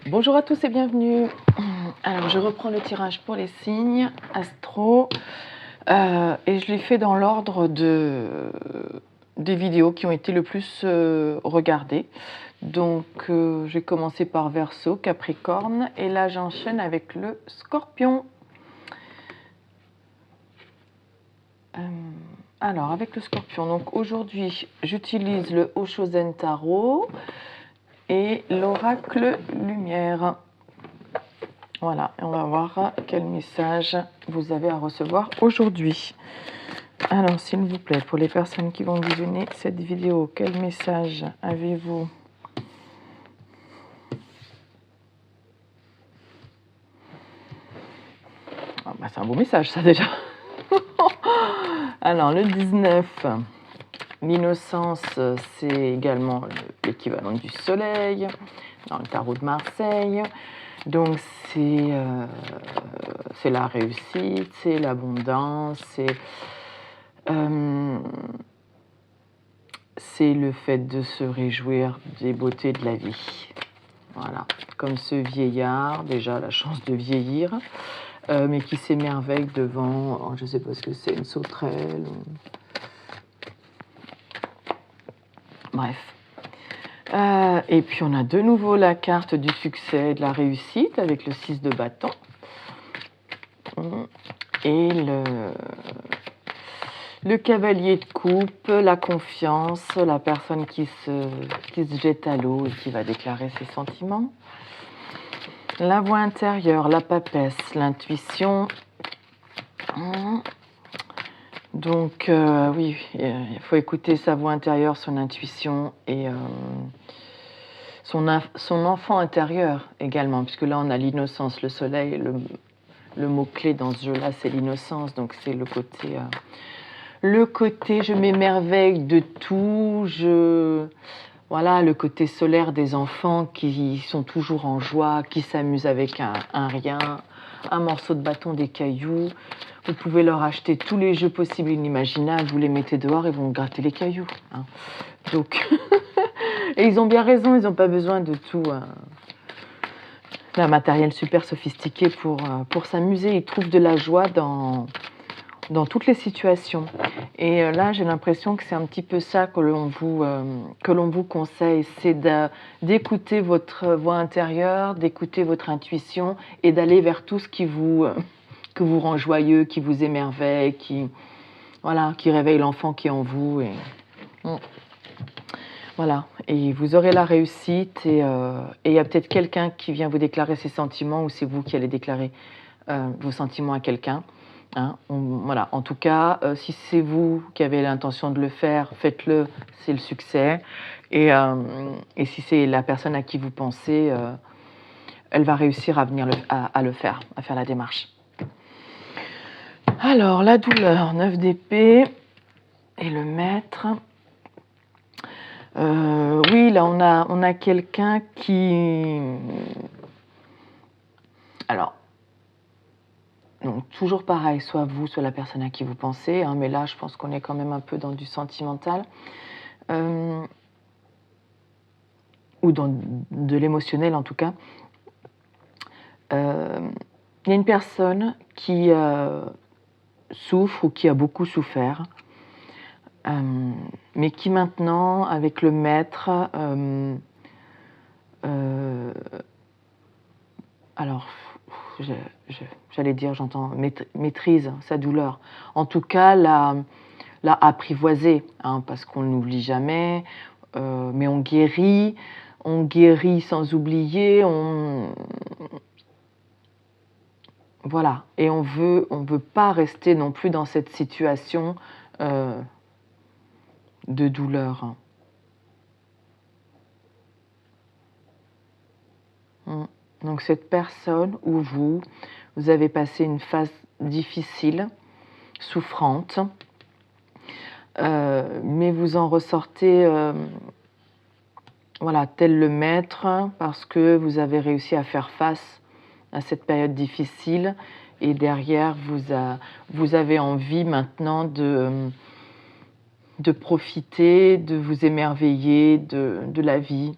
Bonjour à tous et bienvenue. Alors, je reprends le tirage pour les signes astro et je l'ai fait dans l'ordre des vidéos qui ont été le plus regardées. Donc, j'ai commencé par Verseau, Capricorne et là, j'enchaîne avec le Scorpion. Alors, avec le Scorpion, donc aujourd'hui, j'utilise le Oshozen Tarot et l'Oracle Lumière. Voilà, et on va voir quel message vous avez à recevoir aujourd'hui. Alors, s'il vous plaît, pour les personnes qui vont visionner cette vidéo, quel message avez-vous ? Ah, bah, c'est un beau message, ça, déjà. Alors, le 19, l'innocence, c'est également l'équivalent du soleil dans le tarot de Marseille. Donc, c'est la réussite, c'est l'abondance, c'est le fait de se réjouir des beautés de la vie. Voilà, comme ce vieillard, déjà la chance de vieillir, mais qui s'émerveille devant, je ne sais pas ce que c'est, une sauterelle. Bref. Et puis on a de nouveau la carte du succès et de la réussite avec le 6 de bâton. Et le cavalier de coupe, la confiance, la personne qui se jette à l'eau et qui va déclarer ses sentiments. La voix intérieure, la papesse, l'intuition. Donc oui, il faut écouter sa voix intérieure, son intuition et son enfant intérieur également, puisque là on a l'innocence, le soleil, le mot-clé dans ce jeu-là c'est l'innocence, donc c'est le côté je m'émerveille de tout, voilà, le côté solaire des enfants qui sont toujours en joie, qui s'amusent avec un rien, un morceau de bâton, des cailloux. Vous pouvez leur acheter tous les jeux possibles et inimaginables, vous les mettez dehors et vont gratter les cailloux. Hein. Donc, et ils ont bien raison, ils n'ont pas besoin de tout d'un matériel super sophistiqué pour s'amuser. Ils trouvent de la joie dans toutes les situations. Et là, j'ai l'impression que c'est un petit peu ça que l'on vous conseille, c'est d'écouter votre voix intérieure, d'écouter votre intuition et d'aller vers tout ce qui vous rend joyeux, qui vous émerveille, qui réveille l'enfant qui est en vous. Voilà, et vous aurez la réussite et il y a peut-être quelqu'un qui vient vous déclarer ses sentiments ou c'est vous qui allez déclarer vos sentiments à quelqu'un. Hein, voilà. En tout cas, si c'est vous qui avez l'intention de le faire, faites-le, c'est le succès. Et si c'est la personne à qui vous pensez, elle va réussir à venir à le faire, à faire la démarche. Alors, la douleur, 9 d'épée et le maître. Oui, là, on a quelqu'un qui... Alors, donc, toujours pareil, soit vous, soit la personne à qui vous pensez, hein, mais là, je pense qu'on est quand même un peu dans du sentimental, ou dans de l'émotionnel en tout cas. Il y a une personne qui souffre ou qui a beaucoup souffert, mais qui maintenant, avec le maître, alors... j'allais dire, j'entends, maîtrise sa douleur. En tout cas, l'a apprivoisée, hein, parce qu'on ne l'oublie jamais, mais on guérit sans oublier, voilà. Et on veut pas rester non plus dans cette situation de douleur. Donc cette personne ou vous avez passé une phase difficile, souffrante, mais vous en ressortez voilà, tel le maître parce que vous avez réussi à faire face à cette période difficile et derrière vous avez envie maintenant de profiter, de vous émerveiller de la vie.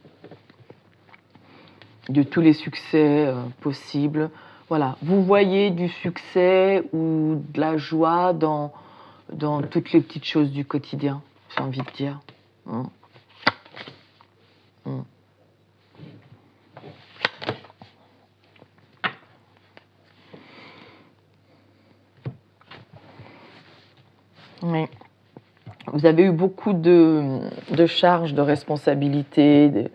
de tous les succès possibles. Voilà, vous voyez du succès ou de la joie dans toutes les petites choses du quotidien, j'ai envie de dire. Oui. Vous avez eu beaucoup de charges, de responsabilités,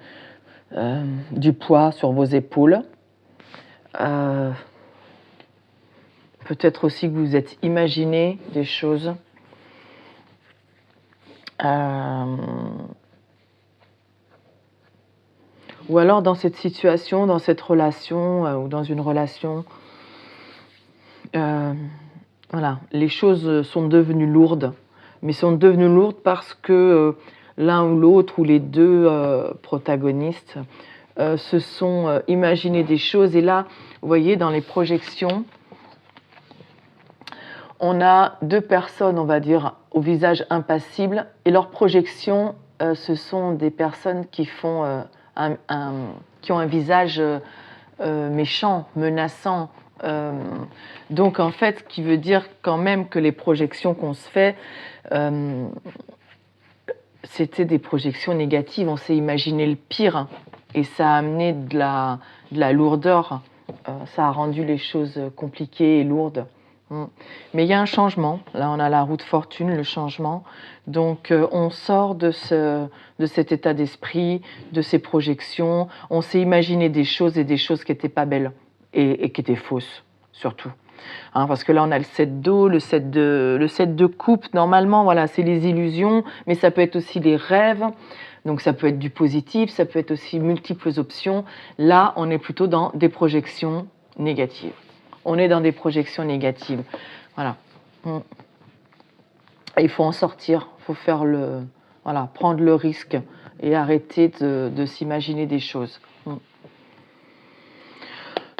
du poids sur vos épaules. Peut-être aussi que vous vous êtes imaginé des choses. Ou alors dans cette situation, dans cette relation ou dans une relation, voilà, les choses sont devenues lourdes, mais sont devenues lourdes parce que l'un ou l'autre ou les deux protagonistes se sont imaginés des choses. Et là, vous voyez, dans les projections, on a deux personnes, on va dire, au visage impassible, et leurs projections, ce sont des personnes qui font qui ont un visage méchant, menaçant. Donc en fait, ce qui veut dire quand même que les projections qu'on se fait, c'était des projections négatives. On s'est imaginé le pire et ça a amené de la lourdeur. Ça a rendu les choses compliquées et lourdes. Mais il y a un changement. Là, on a la roue de fortune, le changement. Donc, on sort de cet état d'esprit, de ces projections. On s'est imaginé des choses et des choses qui n'étaient pas belles et qui étaient fausses, surtout. Parce que là, on a le 7 d'eau, le 7 de coupe. Normalement, voilà, c'est les illusions, mais ça peut être aussi les rêves. Donc, ça peut être du positif, ça peut être aussi multiples options. Là, on est plutôt dans des projections négatives. On est dans des projections négatives. Voilà. Il faut en sortir. Il faut faire prendre le risque et arrêter de s'imaginer des choses.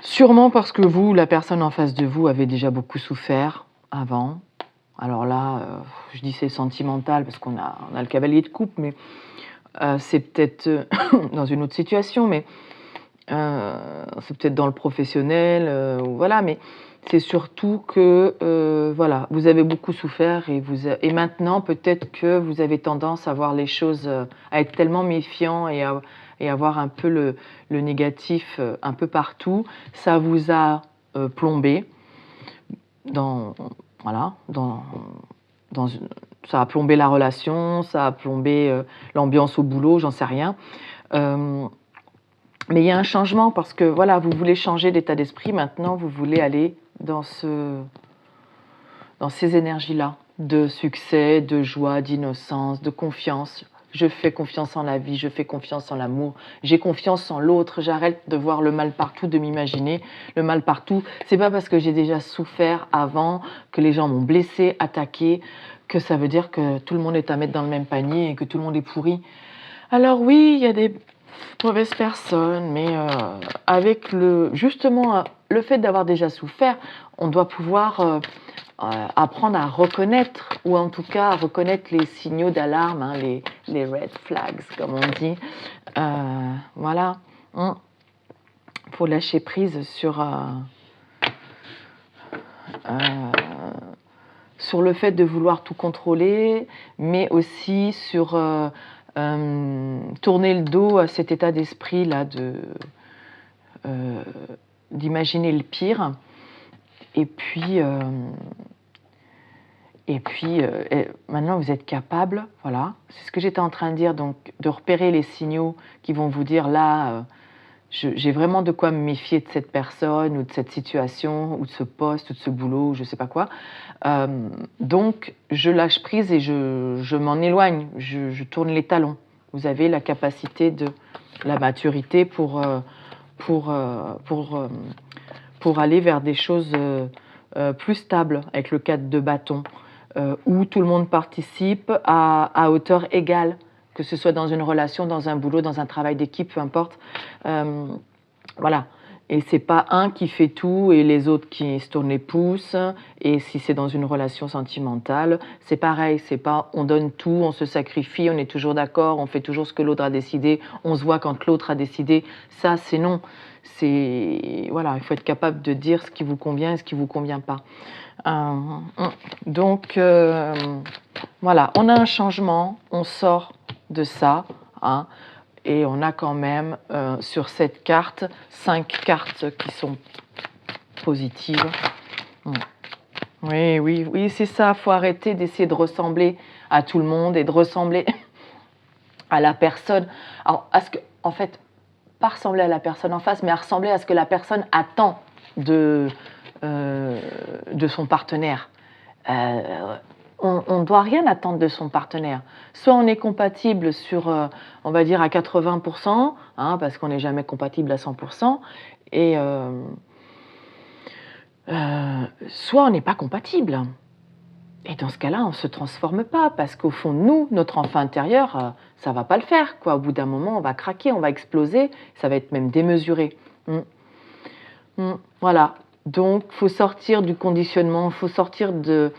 Sûrement parce que vous, la personne en face de vous, avez déjà beaucoup souffert avant. Alors là, je dis c'est sentimental parce qu'on a le cavalier de coupe, mais c'est peut-être dans une autre situation, mais c'est peut-être dans le professionnel, voilà, mais c'est surtout que voilà, vous avez beaucoup souffert et maintenant peut-être que vous avez tendance à voir les choses, à être tellement méfiant et avoir un peu le négatif un peu partout. Ça vous a plombé ça a plombé la relation, ça a plombé l'ambiance au boulot, j'en sais rien. Mais il y a un changement parce que voilà, vous voulez changer d'état d'esprit. Maintenant, vous voulez aller dans ces énergies-là de succès, de joie, d'innocence, de confiance. Je fais confiance en la vie, je fais confiance en l'amour, j'ai confiance en l'autre, j'arrête de voir le mal partout, de m'imaginer le mal partout. C'est pas parce que j'ai déjà souffert avant, que les gens m'ont blessé, attaqué, que ça veut dire que tout le monde est à mettre dans le même panier et que tout le monde est pourri. Alors oui, il y a des mauvaises personnes, mais avec justement le fait d'avoir déjà souffert, on doit pouvoir apprendre à reconnaître, ou en tout cas à reconnaître les signaux d'alarme, les red flags, comme on dit. Voilà, pour lâcher prise sur le fait de vouloir tout contrôler, mais aussi sur tourner le dos à cet état d'esprit-là d'imaginer le pire. Et puis maintenant, vous êtes capable, voilà, c'est ce que j'étais en train de dire, donc de repérer les signaux qui vont vous dire là, j'ai vraiment de quoi me méfier de cette personne ou de cette situation ou de ce poste ou de ce boulot, je ne sais pas quoi. Donc, je lâche prise et je m'en éloigne, je tourne les talons. Vous avez la capacité de la maturité pour aller vers des choses plus stables avec le 4 de bâton, où tout le monde participe à hauteur égale, que ce soit dans une relation, dans un boulot, dans un travail d'équipe, peu importe. Voilà. Et c'est pas un qui fait tout et les autres qui se tournent les pouces. Et si c'est dans une relation sentimentale, c'est pareil. C'est pas on donne tout, on se sacrifie, on est toujours d'accord, on fait toujours ce que l'autre a décidé, on se voit quand l'autre a décidé. Ça, c'est non. C'est voilà, il faut être capable de dire ce qui vous convient et ce qui vous convient pas. Donc voilà, on a un changement, on sort de ça, hein. Et on a quand même sur cette carte 5 cartes qui sont positives. Oui, oui, oui, c'est ça. Il faut arrêter d'essayer de ressembler à tout le monde et de ressembler à la personne. Alors, en fait, pas ressembler à la personne en face, mais à ressembler à ce que la personne attend de son partenaire. On ne doit rien attendre de son partenaire. Soit on est compatible sur, on va dire, à 80%, hein, parce qu'on n'est jamais compatible à 100%, et soit on n'est pas compatible. Et dans ce cas-là, on ne se transforme pas, parce qu'au fond de nous, notre enfant intérieur, ça ne va pas le faire, quoi. Au bout d'un moment, on va craquer, on va exploser, ça va être même démesuré. Voilà. Donc, il faut sortir du conditionnement, il faut sortir de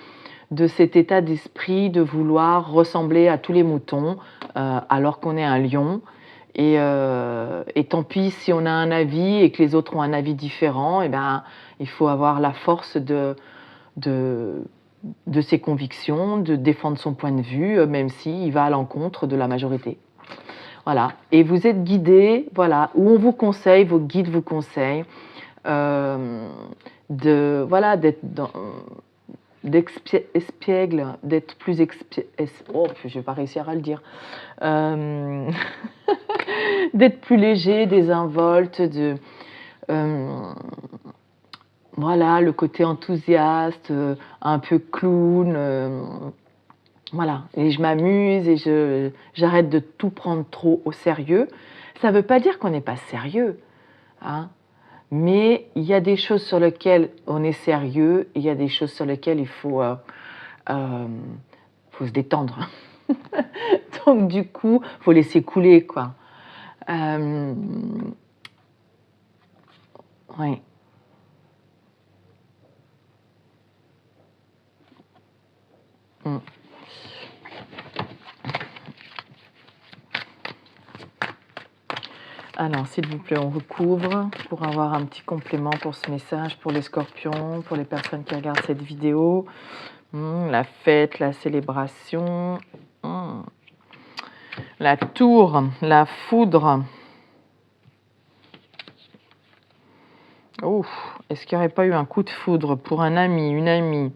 cet état d'esprit de vouloir ressembler à tous les moutons alors qu'on est un lion. Et tant pis si on a un avis et que les autres ont un avis différent, eh ben, il faut avoir la force de ses convictions, de défendre son point de vue, même s'il va à l'encontre de la majorité. Voilà. Et vous êtes guidé, voilà, où on vous conseille, vos guides vous conseillent d'être dans... d'espiègle, d'être plus oh, je vais pas réussir à le dire, d'être plus léger, désinvolte, voilà, le côté enthousiaste, un peu clown, voilà, et je m'amuse et j'arrête de tout prendre trop au sérieux. Ça veut pas dire qu'on n'est pas sérieux, hein. Mais il y a des choses sur lesquelles on est sérieux, et il y a des choses sur lesquelles il faut se détendre. Donc du coup, il faut laisser couler, quoi. Oui. Alors, s'il vous plaît, on recouvre pour avoir un petit complément pour ce message, pour les scorpions, pour les personnes qui regardent cette vidéo. La fête, la célébration, la tour, la foudre. Est-ce qu'il n'y aurait pas eu un coup de foudre pour un ami, une amie,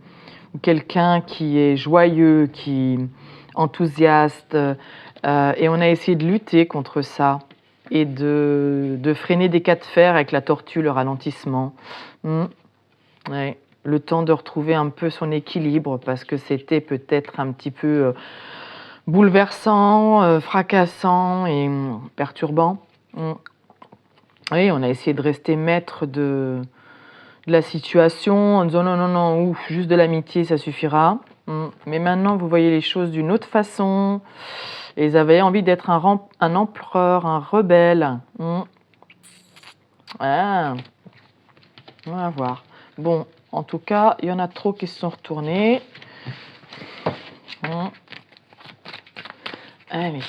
ou quelqu'un qui est joyeux, qui est enthousiaste, et on a essayé de lutter contre ça et de freiner des cas de fer avec la tortue, le ralentissement. Ouais. Le temps de retrouver un peu son équilibre, parce que c'était peut-être un petit peu bouleversant, fracassant et perturbant. Oui, on a essayé de rester maître de la situation en disant non, juste de l'amitié, ça suffira. Mais maintenant, vous voyez les choses d'une autre façon. Et ils avaient envie d'être un empereur, un rebelle. Ah. On va voir. Bon, en tout cas, il y en a trop qui se sont retournés. Allez.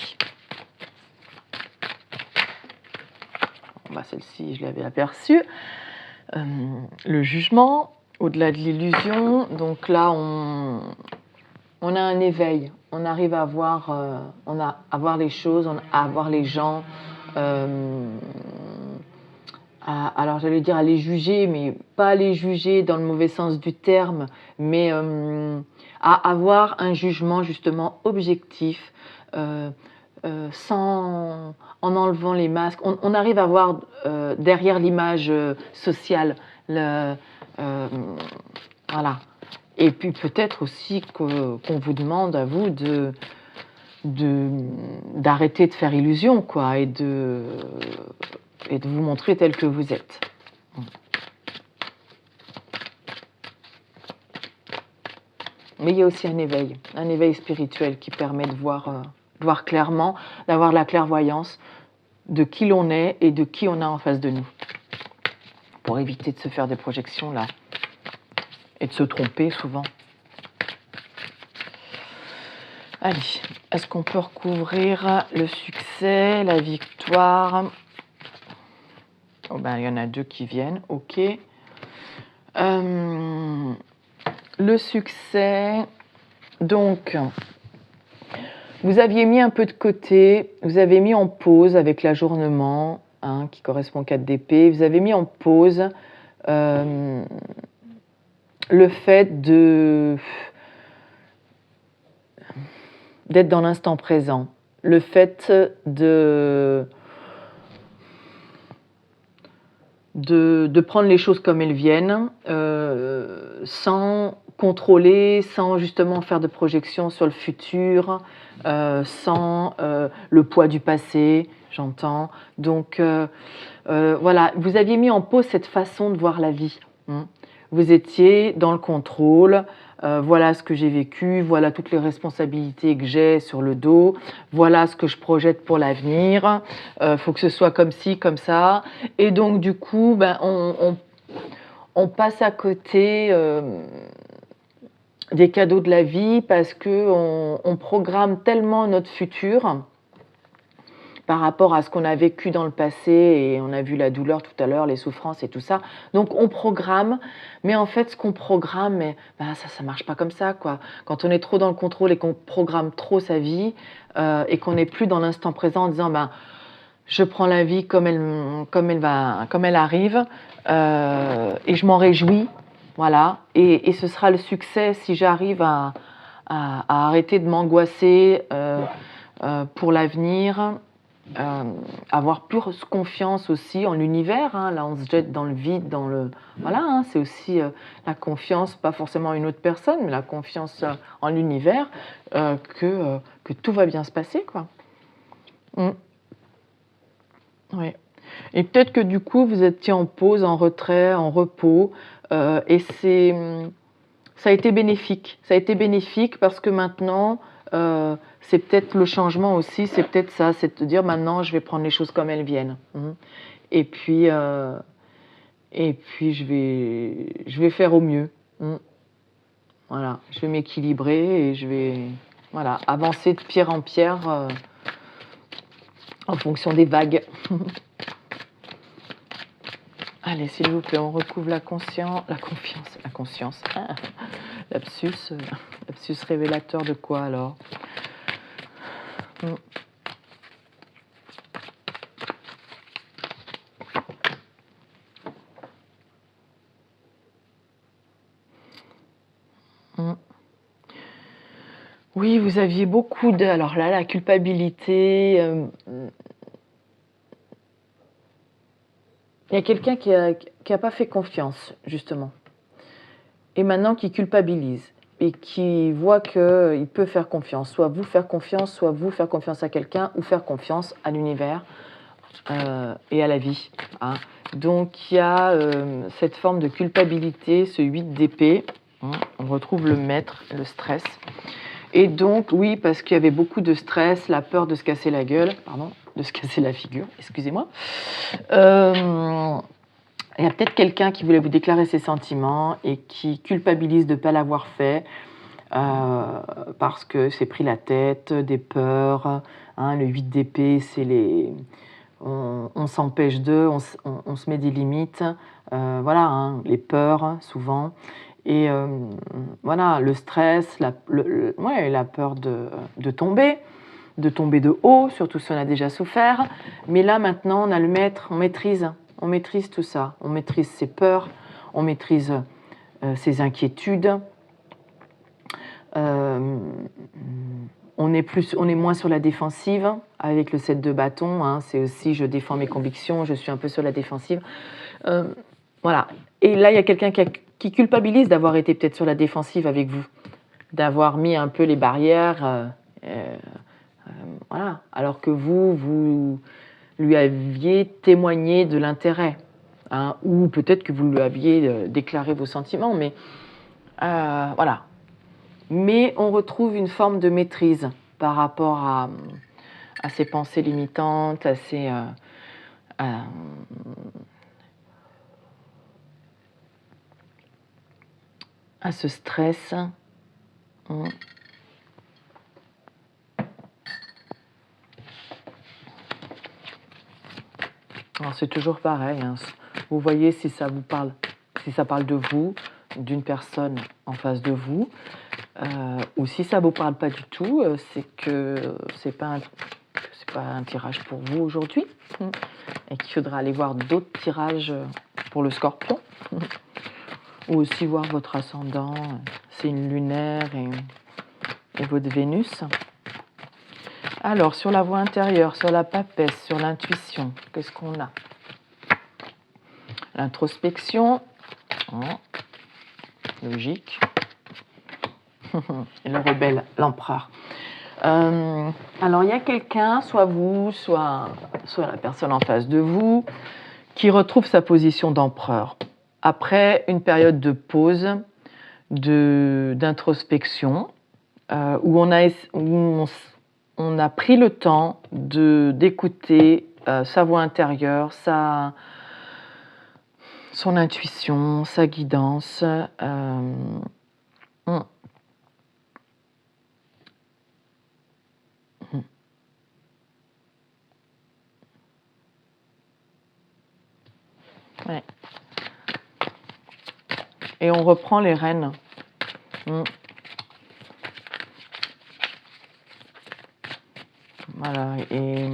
Celle-ci, je l'avais aperçue. Le jugement, au-delà de l'illusion. Donc là, on a un éveil. On arrive à voir, à voir les choses, à voir les gens. Alors j'allais dire à les juger, mais pas à les juger dans le mauvais sens du terme, mais à avoir un jugement justement objectif, en enlevant les masques. On arrive à voir derrière l'image sociale, voilà. Et puis peut-être aussi qu'on vous demande à vous d'arrêter de faire illusion, quoi, et de vous montrer tel que vous êtes. Mais il y a aussi un éveil spirituel qui permet de voir clairement, d'avoir la clairvoyance de qui l'on est et de qui on a en face de nous. pour éviter de se faire des projections là et de se tromper souvent. Allez, est-ce qu'on peut recouvrir le succès, la victoire? Oh ben, il y en a deux qui viennent, ok. Le succès, donc, vous aviez mis un peu de côté, vous avez mis en pause avec l'ajournement, hein, qui correspond au 4 d'épée, vous avez mis en pause le fait d'être dans l'instant présent, le fait de prendre les choses comme elles viennent, sans contrôler, sans justement faire de projections sur le futur, sans le poids du passé, j'entends. Donc voilà, vous aviez mis en pause cette façon de voir la vie. Vous étiez dans le contrôle, voilà ce que j'ai vécu, voilà toutes les responsabilités que j'ai sur le dos, voilà ce que je projette pour l'avenir, faut que ce soit comme ci, comme ça. Et donc du coup, ben, on passe à côté des cadeaux de la vie parce qu'on programme tellement notre futur par rapport à ce qu'on a vécu dans le passé, et on a vu la douleur tout à l'heure, les souffrances et tout ça. Donc on programme, mais en fait ce qu'on programme, ben, ça marche pas comme ça, quoi. Quand on est trop dans le contrôle et qu'on programme trop sa vie, et qu'on n'est plus dans l'instant présent en disant ben, je prends la vie comme elle arrive, et je m'en réjouis, voilà, et ce sera le succès si j'arrive à arrêter de m'angoisser pour l'avenir. Avoir plus confiance aussi en l'univers, hein. Là on se jette dans le vide, voilà, hein, c'est aussi la confiance, pas forcément en une autre personne, mais la confiance en l'univers, que tout va bien se passer, quoi. Ouais. Et peut-être que du coup vous étiez en pause, en retrait, en repos, et ça a été bénéfique. Ça a été bénéfique parce que maintenant, c'est peut-être le changement aussi, c'est peut-être ça, c'est de te dire maintenant je vais prendre les choses comme elles viennent. Et puis je vais faire au mieux. Voilà, je vais m'équilibrer et je vais avancer de pierre en pierre en fonction des vagues. Allez, s'il vous plaît, on recouvre la conscience. Lapsus révélateur de quoi alors? Oui, vous aviez beaucoup de... Alors là, la culpabilité... Il y a quelqu'un qui a pas fait confiance, justement. Et maintenant qui culpabilise. Et qui voit qu'il peut faire confiance. Soit vous faire confiance à quelqu'un, ou faire confiance à l'univers et à la vie. Hein. Donc il y a cette forme de culpabilité, ce 8 d'épée. On retrouve le maître, le stress. Et donc, oui, parce qu'il y avait beaucoup de stress, la peur de se casser la gueule, de se casser la figure, excusez-moi. Il y a peut-être quelqu'un qui voulait vous déclarer ses sentiments et qui culpabilise de ne pas l'avoir fait parce que c'est pris la tête, des peurs. Hein, le 8 d'épée, c'est on s'empêche d'eux, on se met des limites. Voilà, hein, les peurs, souvent. Et voilà, le stress, la peur de tomber de haut, surtout si on a déjà souffert. Mais là, maintenant, on a le maître, on maîtrise tout ça. On maîtrise ses peurs, on maîtrise ses inquiétudes. On est moins sur la défensive avec le 7 de bâton. Hein, c'est aussi, je défends mes convictions, je suis un peu sur la défensive. Voilà. Et là, il y a quelqu'un qui culpabilise d'avoir été peut-être sur la défensive avec vous, d'avoir mis un peu les barrières, voilà. Alors que vous lui aviez témoigné de l'intérêt, hein, ou peut-être que vous lui aviez déclaré vos sentiments, mais voilà. Mais on retrouve une forme de maîtrise par rapport à ces pensées limitantes, à ces... à ce stress. Alors, c'est toujours pareil, hein. Vous voyez si ça vous parle, si ça parle de vous, d'une personne en face de vous, ou si ça ne vous parle pas du tout, c'est que c'est pas un tirage pour vous aujourd'hui, et qu'il faudra aller voir d'autres tirages pour le Scorpion, ou aussi voir votre ascendant, signe lunaire et votre Vénus. Alors, sur la voie intérieure, sur la papesse, sur l'intuition, qu'est-ce qu'on a? L'introspection, logique. Et le rebelle, l'empereur. Alors, il y a quelqu'un, soit vous, soit la personne en face de vous, qui retrouve sa position d'empereur. Après une période de pause, d'introspection, où on a pris le temps d'écouter sa voix intérieure, son intuition, sa guidance. Ouais. Et on reprend les rênes. Voilà, et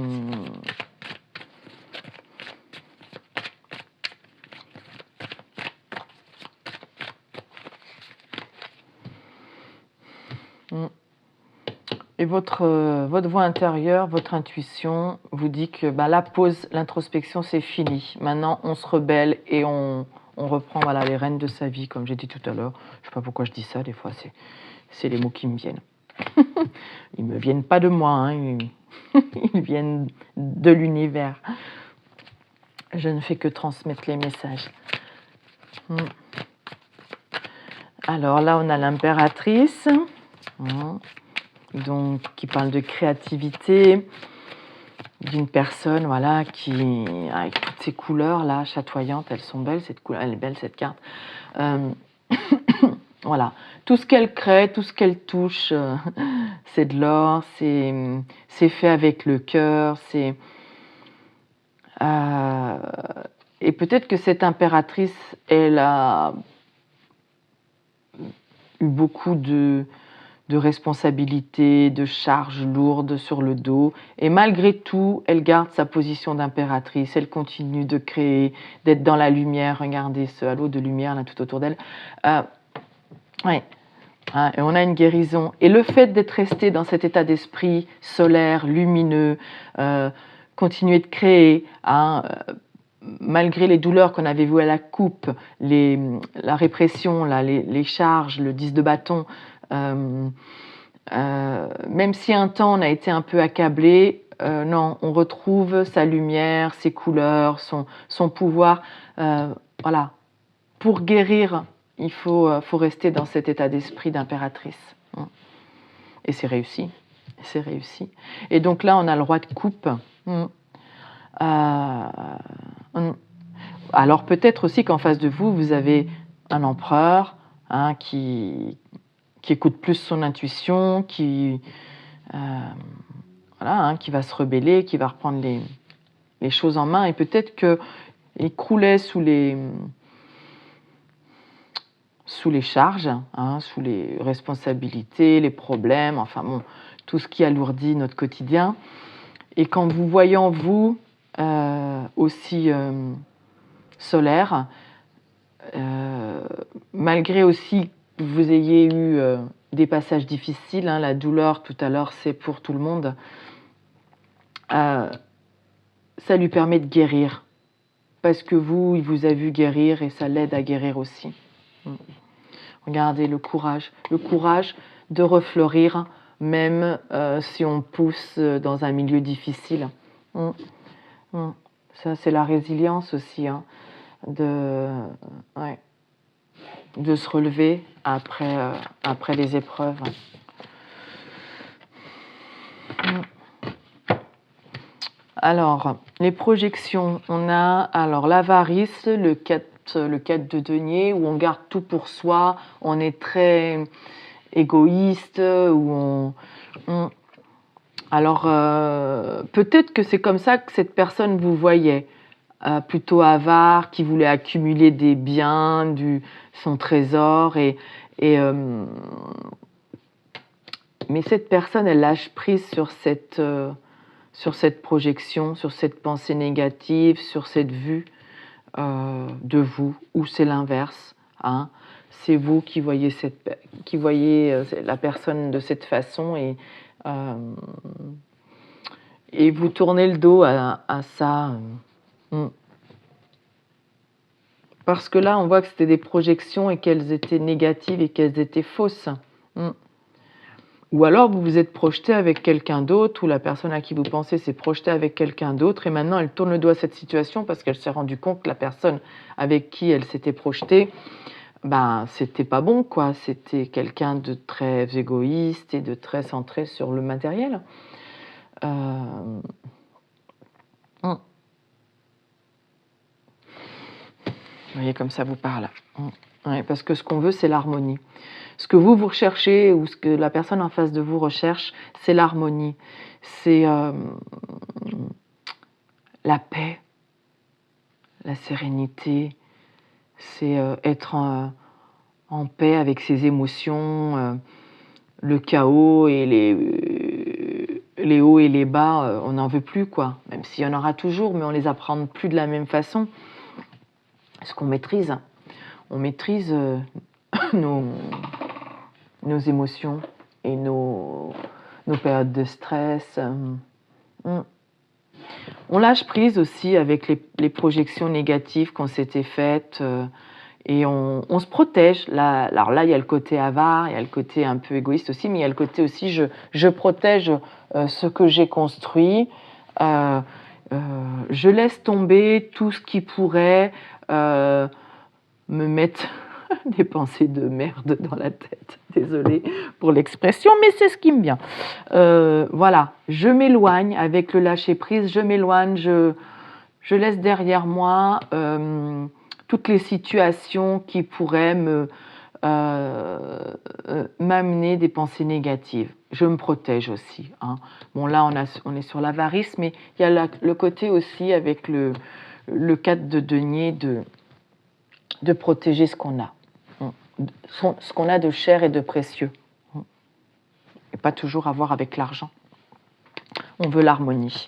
votre voix intérieure, votre intuition vous dit que la pause, l'introspection, c'est fini. Maintenant, on se rebelle et on reprend les rênes de sa vie, comme j'ai dit tout à l'heure. Je ne sais pas pourquoi je dis ça, des fois, c'est les mots qui me viennent. Ils ne me viennent pas de moi, hein. Ils viennent de l'univers. Je ne fais que transmettre les messages. Alors là, on a l'impératrice, donc qui parle de créativité, d'une personne, voilà, qui avec toutes ces couleurs là, chatoyantes, elles sont belles, elle est belle cette carte. Voilà, tout ce qu'elle crée, tout ce qu'elle touche, c'est de l'or, c'est fait avec le cœur, et peut-être que cette impératrice, elle a eu beaucoup de responsabilités, de charges lourdes sur le dos, et malgré tout, elle garde sa position d'impératrice, elle continue de créer, d'être dans la lumière. Regardez ce halo de lumière là tout autour d'elle. Ouais. Et on a une guérison. Et le fait d'être resté dans cet état d'esprit solaire, lumineux, continuer de créer, malgré les douleurs qu'on avait vues à la coupe, la répression, les charges, le 10 de bâton, même si un temps on a été un peu accablé, non, on retrouve sa lumière, ses couleurs, son pouvoir. Voilà. Pour guérir, il faut rester dans cet état d'esprit d'impératrice. Et c'est réussi. C'est réussi. Et donc là, on a le roi de coupe. Alors peut-être aussi qu'en face de vous, vous avez un empereur qui écoute plus son intuition, qui va se rebeller, qui va reprendre les choses en main. Et peut-être qu'il croulait sous les charges, sous les responsabilités, les problèmes, enfin bon, tout ce qui alourdit notre quotidien. Et qu'en vous voyant, vous, aussi solaire, malgré aussi que vous ayez eu des passages difficiles, la douleur tout à l'heure, c'est pour tout le monde, ça lui permet de guérir. Parce que vous, il vous a vu guérir et ça l'aide à guérir aussi. Regardez le courage de refleurir, même si on pousse dans un milieu difficile. Ça, c'est la résilience aussi, de se relever après les épreuves. Alors, les projections, on a l'avarice, le 4 porte le 4 de denier, où on garde tout pour soi, on est très égoïste, où Alors, peut-être que c'est comme ça que cette personne vous voyait, plutôt avare, qui voulait accumuler des biens, son trésor, et, mais cette personne, elle lâche prise sur cette projection, sur cette pensée négative, sur cette vue de vous, ou c'est l'inverse, hein. C'est vous qui voyez, la personne de cette façon, et vous tournez le dos à ça. Parce que là, on voit que c'était des projections et qu'elles étaient négatives et qu'elles étaient fausses. Ou alors, vous vous êtes projeté avec quelqu'un d'autre, ou la personne à qui vous pensez s'est projetée avec quelqu'un d'autre, et maintenant, elle tourne le dos à cette situation parce qu'elle s'est rendue compte que la personne avec qui elle s'était projetée, c'était pas bon, quoi. C'était quelqu'un de très égoïste et de très centré sur le matériel. Vous voyez, comme ça vous parle. Ouais, parce que ce qu'on veut, c'est l'harmonie. Ce que vous recherchez, ou ce que la personne en face de vous recherche, c'est l'harmonie. C'est la paix, la sérénité. C'est être en paix avec ses émotions. Le chaos et les hauts et les bas, on n'en veut plus, quoi. Même s'il y en aura toujours, mais on les apprend plus de la même façon. Ce qu'on maîtrise, on maîtrise nos émotions et nos périodes de stress. On lâche prise aussi avec les projections négatives qu'on s'était faites, et on se protège. Alors là, il y a le côté avare, il y a le côté un peu égoïste aussi, mais il y a le côté aussi je protège ce que j'ai construit. Je laisse tomber tout ce qui pourrait me mettre des pensées de merde dans la tête. Désolée pour l'expression, mais c'est ce qui me vient. Voilà, je m'éloigne avec le lâcher-prise, je m'éloigne, je laisse derrière moi toutes les situations qui pourraient m'amener des pensées négatives. Je me protège aussi, hein. Bon, là, on est sur l'avarice, mais il y a le côté aussi avec le 4 de denier de protéger ce qu'on a. Ce qu'on a de cher et de précieux. Et pas toujours avoir avec l'argent. On veut l'harmonie.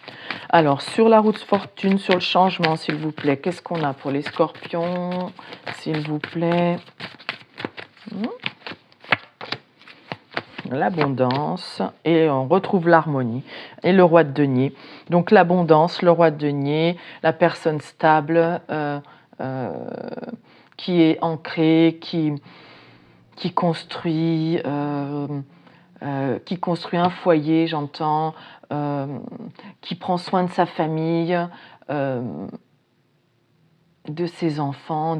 Alors, sur la route fortune, sur le changement, s'il vous plaît, qu'est-ce qu'on a pour les scorpions, s'il vous plaît? L'abondance, et on retrouve l'harmonie, et le roi de denier. Donc l'abondance, le roi de denier, la personne stable, qui est ancrée, qui construit un foyer, j'entends, qui prend soin de sa famille, de ses enfants,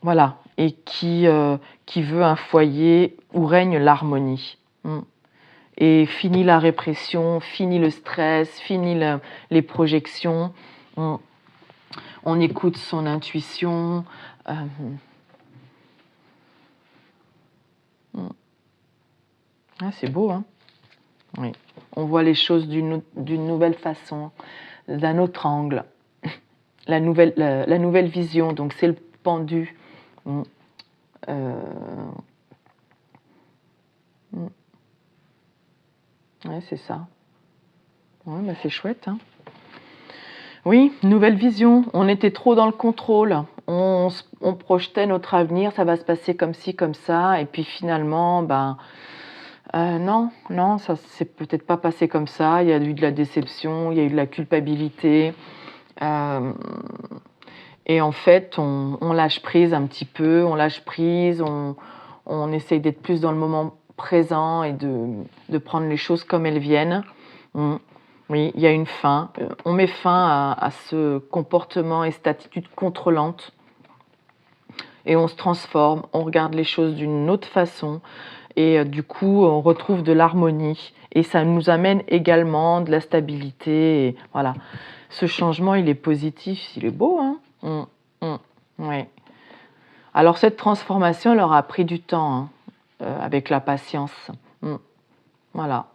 voilà, et qui veut un foyer où règne l'harmonie. Et fini la répression, fini le stress, fini les projections. On écoute son intuition. C'est beau, hein? Oui. On voit les choses d'une nouvelle façon, d'un autre angle. La nouvelle vision, donc c'est le pendu. Ouais, c'est ça. Ouais, c'est chouette, hein? Oui, nouvelle vision. On était trop dans le contrôle. On projetait notre avenir, ça va se passer comme ci, comme ça, et puis finalement, non, ça s'est peut-être pas passé comme ça. Il y a eu de la déception, il y a eu de la culpabilité. Et en fait, on lâche prise un petit peu, on lâche prise, on essaye d'être plus dans le moment présent et de prendre les choses comme elles viennent. Oui, il y a une fin. On met fin à ce comportement et cette attitude contrôlante. Et on se transforme, on regarde les choses d'une autre façon. Et du coup, on retrouve de l'harmonie. Et ça nous amène également de la stabilité. Et voilà. Ce changement, il est positif, il est beau, hein? Ouais. Alors cette transformation, elle aura pris du temps, hein, avec la patience. Voilà.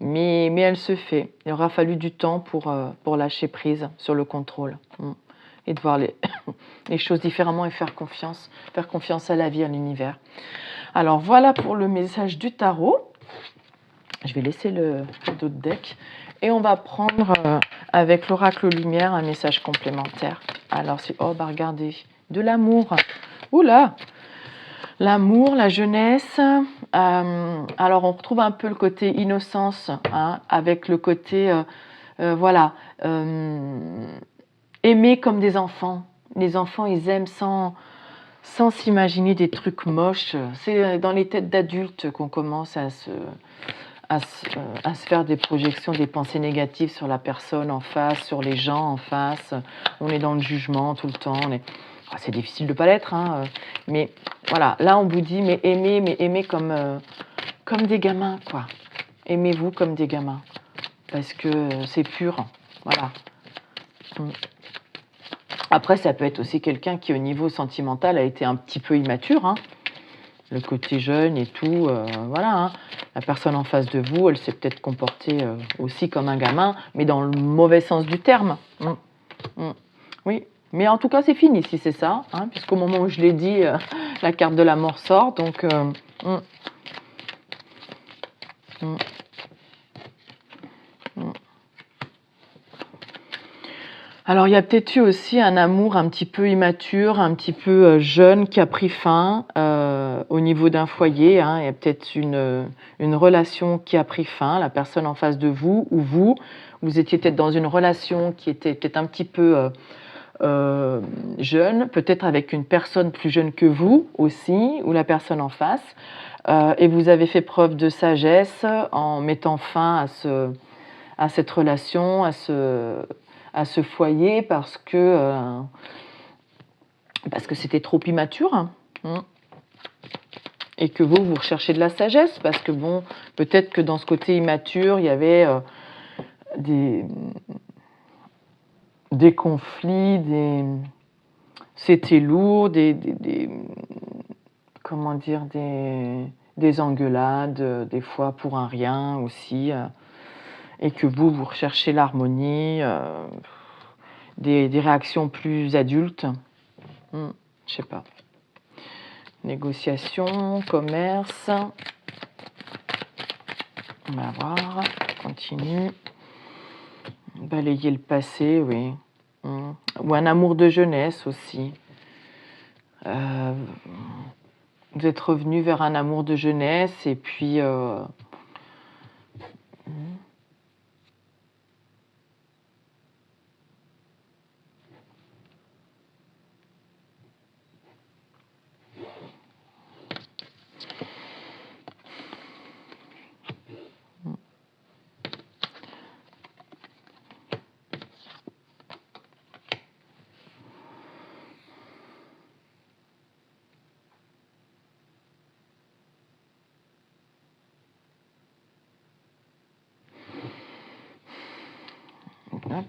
Mais elle se fait. Il aura fallu du temps pour lâcher prise sur le contrôle. Et de voir les choses différemment et faire confiance à la vie, à l'univers. Alors voilà pour le message du tarot. Je vais laisser le dos de deck. Et on va prendre avec l'oracle lumière un message complémentaire. Alors c'est, oh bah regardez, de l'amour. Oula! L'amour, la jeunesse. Alors on retrouve un peu le côté innocence, hein, avec le côté, voilà, aimer comme des enfants. Les enfants, ils aiment sans s'imaginer des trucs moches. C'est dans les têtes d'adultes qu'on commence à se faire des projections, des pensées négatives sur la personne en face, sur les gens en face. On est dans le jugement tout le temps. C'est difficile de ne pas l'être, hein, mais voilà, là on vous dit, mais aimez comme des gamins, quoi. Aimez-vous comme des gamins, parce que c'est pur, voilà. Après, ça peut être aussi quelqu'un qui, au niveau sentimental, a été un petit peu immature, hein. Le côté jeune et tout, voilà. Hein. La personne en face de vous, elle s'est peut-être comportée aussi comme un gamin, mais dans le mauvais sens du terme. Oui, mais en tout cas, c'est fini si c'est ça, hein, puisqu'au moment où je l'ai dit, la carte de la mort sort, donc... Alors, il y a peut-être eu aussi un amour un petit peu immature, un petit peu jeune qui a pris fin au niveau d'un foyer. Hein. Il y a peut-être une relation qui a pris fin, la personne en face de vous, ou vous étiez peut-être dans une relation qui était peut-être un petit peu jeune, peut-être avec une personne plus jeune que vous aussi, ou la personne en face, et vous avez fait preuve de sagesse en mettant fin à cette relation, à ce foyer parce que c'était trop immature, hein, et que vous recherchez de la sagesse parce que bon, peut-être que dans ce côté immature, il y avait des conflits, c'était lourd, comment dire, des engueulades, des fois pour un rien aussi. Et que vous recherchez l'harmonie, des réactions plus adultes. Je sais pas. Négociation, commerce. On va voir. Continue. Balayer le passé, oui. Ou un amour de jeunesse aussi. Vous êtes revenu vers un amour de jeunesse et puis...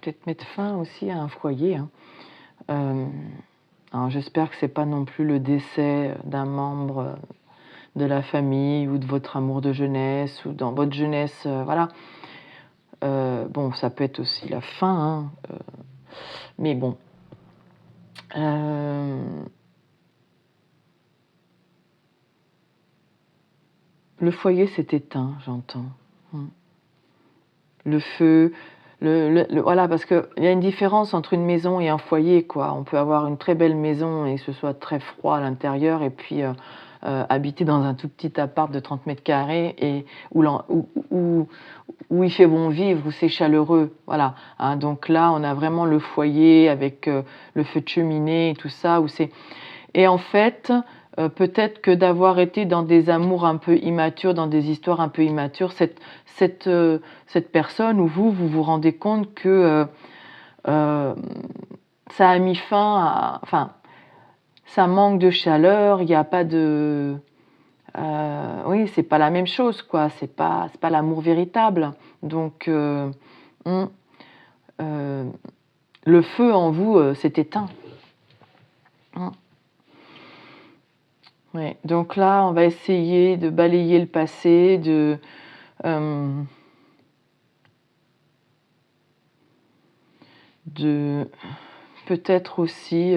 peut-être mettre fin aussi à un foyer. Hein. Alors j'espère que c'est pas non plus le décès d'un membre de la famille ou de votre amour de jeunesse ou dans votre jeunesse, voilà. Bon, ça peut être aussi la fin, hein, mais bon. Le foyer s'est éteint, j'entends. Le feu, voilà, parce qu'il y a une différence entre une maison et un foyer, quoi. On peut avoir une très belle maison et que ce soit très froid à l'intérieur, et puis habiter dans un tout petit appart de 30 mètres carrés et où il fait bon vivre, où c'est chaleureux, voilà. Hein, donc là, on a vraiment le foyer avec le feu de cheminée et tout ça, où c'est... Et en fait... peut-être que d'avoir été dans des amours un peu immatures, dans des histoires un peu immatures, cette personne ou vous rendez compte que ça a mis fin à... Enfin, ça manque de chaleur, il n'y a pas de... oui, c'est pas la même chose, quoi. C'est pas l'amour véritable. Donc, le feu en vous s'est éteint. Ouais. Donc là, on va essayer de balayer le passé, de peut-être aussi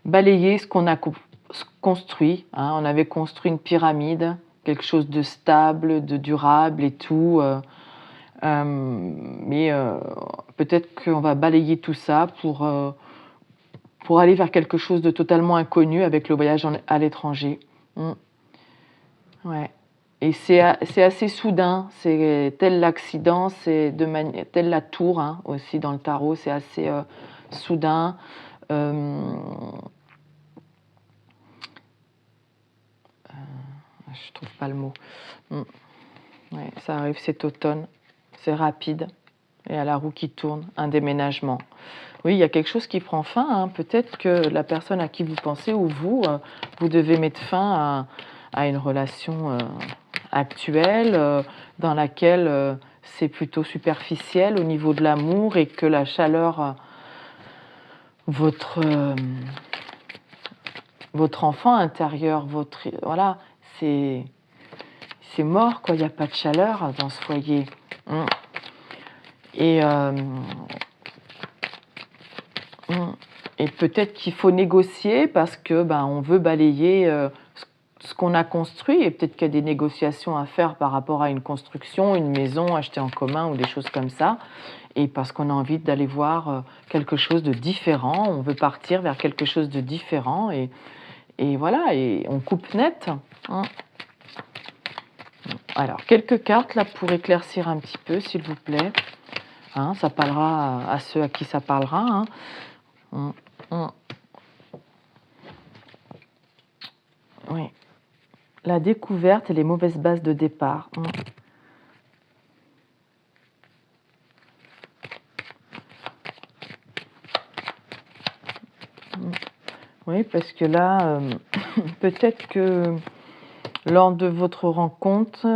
balayer ce qu'on a construit. Hein. On avait construit une pyramide, quelque chose de stable, de durable et tout. Mais peut-être qu'on va balayer tout ça pour aller vers quelque chose de totalement inconnu avec le voyage à l'étranger. Ouais. Et c'est assez soudain, c'est tel l'accident, c'est tel la tour hein, aussi dans le tarot, c'est assez soudain. Je trouve pas le mot. Ouais, ça arrive cet automne, c'est rapide. Et à la roue qui tourne, un déménagement. Oui, il y a quelque chose qui prend fin. Hein. Peut-être que la personne à qui vous pensez ou vous, vous devez mettre fin à une relation actuelle dans laquelle c'est plutôt superficiel au niveau de l'amour et que la chaleur, votre enfant intérieur, voilà, c'est mort, quoi. Il n'y a pas de chaleur dans ce foyer. Et peut-être qu'il faut négocier parce que on veut balayer ce qu'on a construit et peut-être qu'il y a des négociations à faire par rapport à une construction, une maison achetée en commun ou des choses comme ça. Et parce qu'on a envie d'aller voir quelque chose de différent, on veut partir vers quelque chose de différent et voilà, et on coupe net. Alors, quelques cartes là pour éclaircir un petit peu, s'il vous plaît. Hein, ça parlera à ceux à qui ça parlera. Oui. La découverte et les mauvaises bases de départ. Oui, parce que là, peut-être que lors de votre rencontre,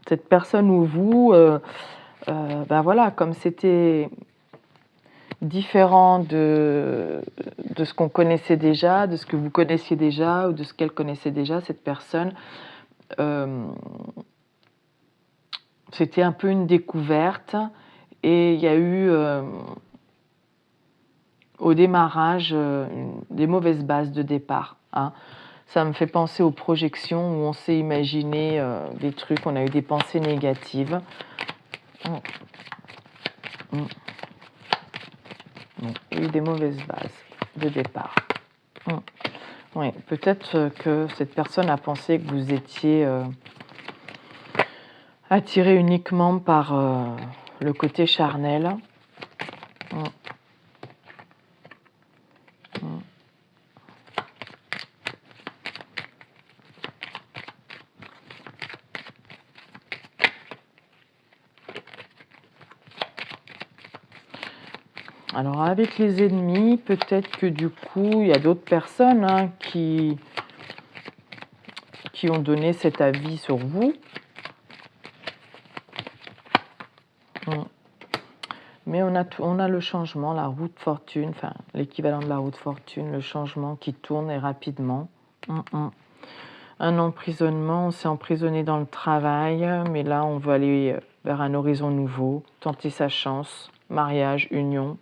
cette personne ou vous, voilà, comme c'était différent de ce qu'on connaissait déjà, de ce que vous connaissiez déjà ou de ce qu'elle connaissait déjà, cette personne, c'était un peu une découverte et il y a eu au démarrage des mauvaises bases de départ. Hein. Ça me fait penser aux projections où on s'est imaginé des trucs, on a eu des pensées négatives. Il y a eu des mauvaises bases de départ. Oui, peut-être que cette personne a pensé que vous étiez attiré uniquement par le côté charnel. Alors avec les ennemis, peut-être que du coup, il y a d'autres personnes hein, qui ont donné cet avis sur vous. Mais on a le changement, la roue de fortune, enfin l'équivalent de la roue de fortune, le changement qui tourne et rapidement. Un emprisonnement, on s'est emprisonné dans le travail, mais là on veut aller vers un horizon nouveau, tenter sa chance, mariage, union.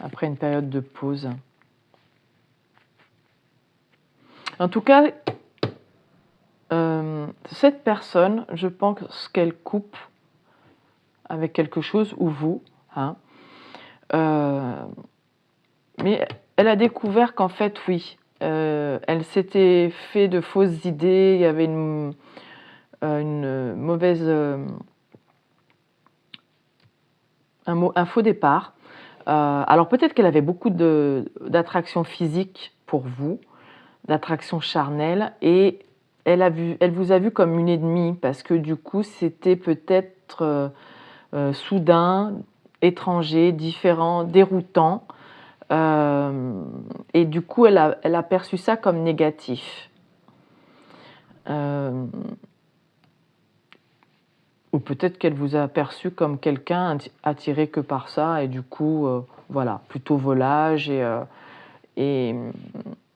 Après une période de pause. En tout cas, cette personne, je pense qu'elle coupe avec quelque chose, ou vous, hein, mais elle a découvert qu'en fait, oui, elle s'était fait de fausses idées, il y avait une mauvaise... un faux départ. Alors peut-être qu'elle avait beaucoup d'attraction physique pour vous, d'attraction charnelle, et elle vous a vu comme une ennemie, parce que du coup, c'était peut-être soudain, étranger, différent, déroutant, et du coup, elle a perçu ça comme négatif. ou peut-être qu'elle vous a perçu comme quelqu'un attiré que par ça, et du coup, voilà, plutôt volage, et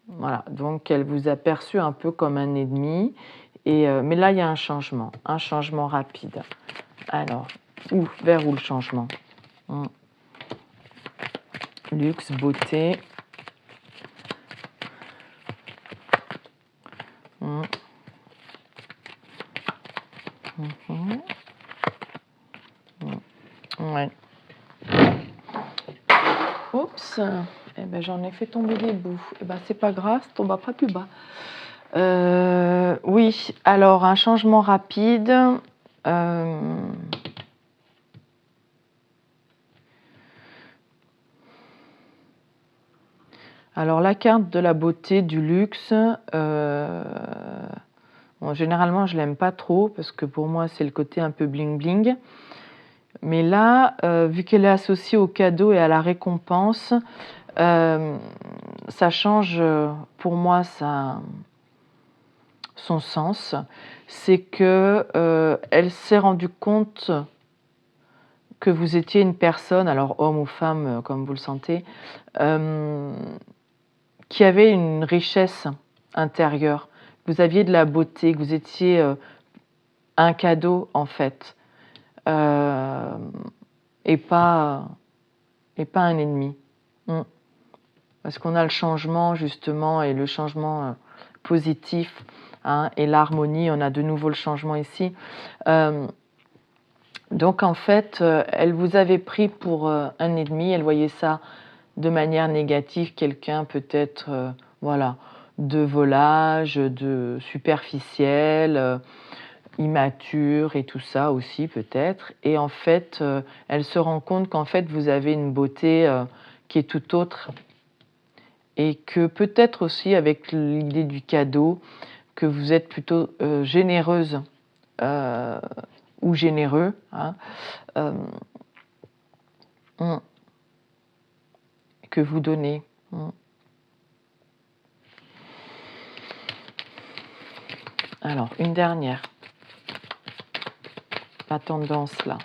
voilà, donc elle vous a perçu un peu comme un ennemi, mais là, il y a un changement rapide. Alors, vers où le changement? Luxe, beauté. Ouais. Oups, eh ben, j'en ai fait tomber des bouts. Eh ben, c'est pas grave, ça tombera pas plus bas. Oui, alors un changement rapide. Alors la carte de la beauté, du luxe, bon, généralement je l'aime pas trop parce que pour moi c'est le côté un peu bling bling. Mais là, vu qu'elle est associée au cadeau et à la récompense, ça change pour moi son sens. C'est que elle s'est rendue compte que vous étiez une personne, alors homme ou femme, comme vous le sentez, qui avait une richesse intérieure. Vous aviez de la beauté, que vous étiez un cadeau en fait, et pas un ennemi. Parce qu'on a le changement justement, et le changement positif, hein, et l'harmonie, on a de nouveau le changement ici. Donc en fait, elle vous avait pris pour un ennemi, elle voyait ça de manière négative, quelqu'un peut-être voilà, de volage, de superficiel, immature et tout ça aussi peut-être. Et en fait, elle se rend compte qu'en fait vous avez une beauté qui est tout autre, et que peut-être aussi avec l'idée du cadeau, que vous êtes plutôt généreuse ou généreux, hein, que vous donnez. Alors, une dernière. La tendance là,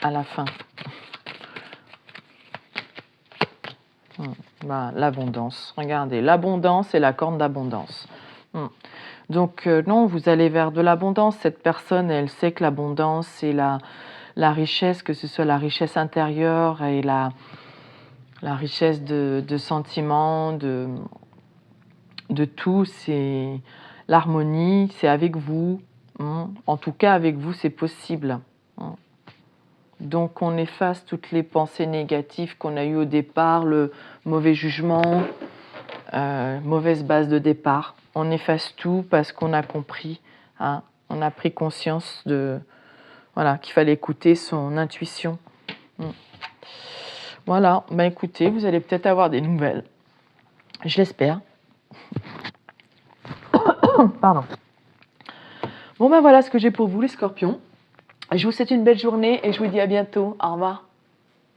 à la fin. Ben, l'abondance. Regardez, l'abondance et la corne d'abondance. Donc non, vous allez vers de l'abondance. Cette personne, elle sait que l'abondance, c'est la richesse, que ce soit la richesse intérieure et la richesse de sentiments, de tout, c'est l'harmonie, c'est avec vous. En tout cas, avec vous, c'est possible. Donc on efface toutes les pensées négatives qu'on a eues au départ, le mauvais jugement, mauvaise base de départ. On efface tout parce qu'on a compris, hein, on a pris conscience voilà, qu'il fallait écouter son intuition. Voilà, bah écoutez, vous allez peut-être avoir des nouvelles. Je l'espère. Pardon. Bon ben voilà ce que j'ai pour vous les scorpions. Je vous souhaite une belle journée et je vous dis à bientôt. Au revoir.